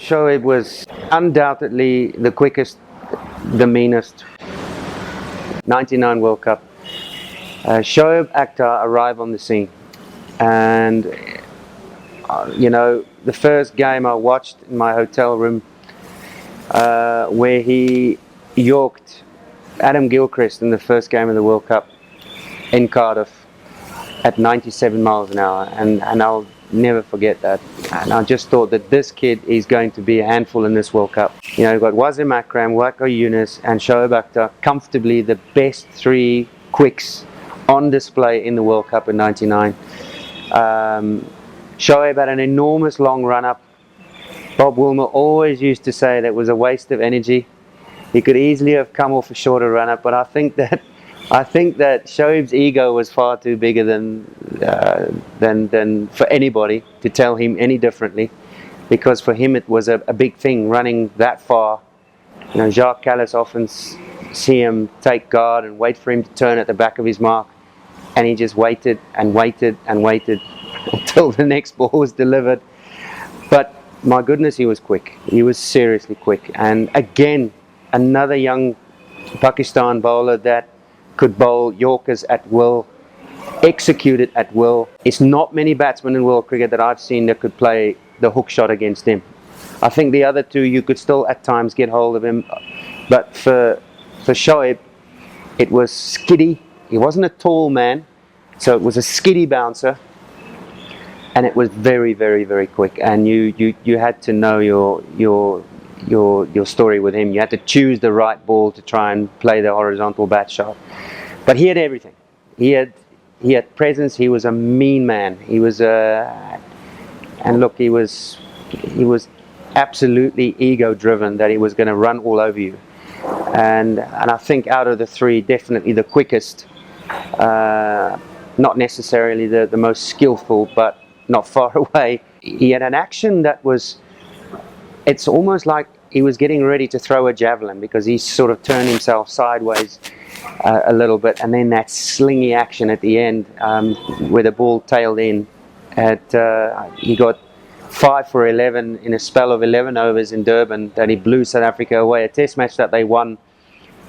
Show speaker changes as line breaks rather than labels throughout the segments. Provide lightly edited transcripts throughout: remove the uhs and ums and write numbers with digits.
Shoaib was undoubtedly the quickest, the meanest. 99 World Cup. Shoaib Akhtar arrived on the scene, and the first game I watched in my hotel room, where he yorked Adam Gilchrist in the first game of the World Cup in Cardiff at 97 miles an hour, and I'll never forget that. And I just thought that this kid is going to be a handful in this World Cup. You know, you've got Wasim Akram, Waqar Younis and Shoaib Akhtar, comfortably the best three quicks on display in the World Cup in '99. Shoaib had an enormous long run-up. Bob Wilmer always used to say that it was a waste of energy. He could easily have come off a shorter run-up, but I think that Shoaib's ego was far too bigger than for anybody to tell him any differently, because for him it was a big thing running that far. You know, Jacques Callis often see him take guard and wait for him to turn at the back of his mark, and he just waited and waited and waited until the next ball was delivered. But my goodness, he was quick. He was seriously quick, and again, another young Pakistan bowler that could bowl Yorkers at will, execute it at will. It's not many batsmen in world cricket that I've seen that could play the hook shot against him. I think the other two, you could still at times get hold of him, but for Shoaib, it was skiddy. He wasn't a tall man, so it was a skiddy bouncer, and it was very, very, very quick. And you had to know your story with him. You had to choose the right ball to try and play the horizontal bat shot. But he had everything. He had presence. He was a mean man. He was and look, he was absolutely ego driven, that he was going to run all over you. And I think out of the three, definitely the quickest. Not necessarily the most skillful, but not far away. He had an action that was, it's almost like he was getting ready to throw a javelin, because he sort of turned himself sideways a little bit, and then that slingy action at the end, where the ball tailed in. He got 5 for 11 in a spell of 11 overs in Durban, that he blew South Africa away, a test match that they won,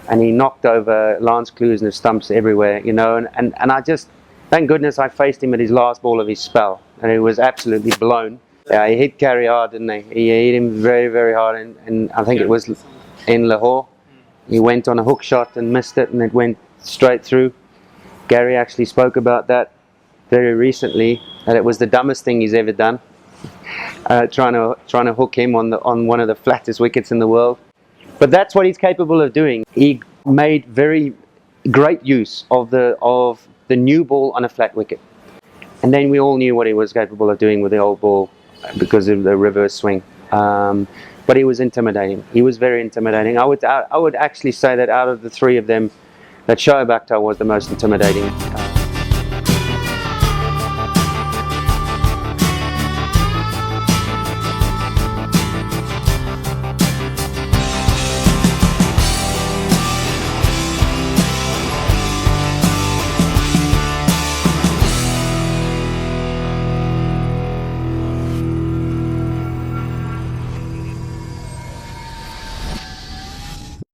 and he knocked over Lance Kluis and the stumps everywhere, you know, and I just, thank goodness I faced him at his last ball of his spell, and he was absolutely blown. Yeah, he hit Gary hard, didn't he? He hit him very, very hard, and I think it was in Lahore. He went on a hook shot and missed it, and it went straight through. Gary actually spoke about that very recently, that it was the dumbest thing he's ever done, trying to hook him on one of the flattest wickets in the world. But that's what he's capable of doing. He made very great use of the new ball on a flat wicket, and then we all knew what he was capable of doing with the old ball, because of the reverse swing. But he was intimidating. He was very intimidating. I would actually say that out of the three of them, that Shoaib Akhtar was the most intimidating.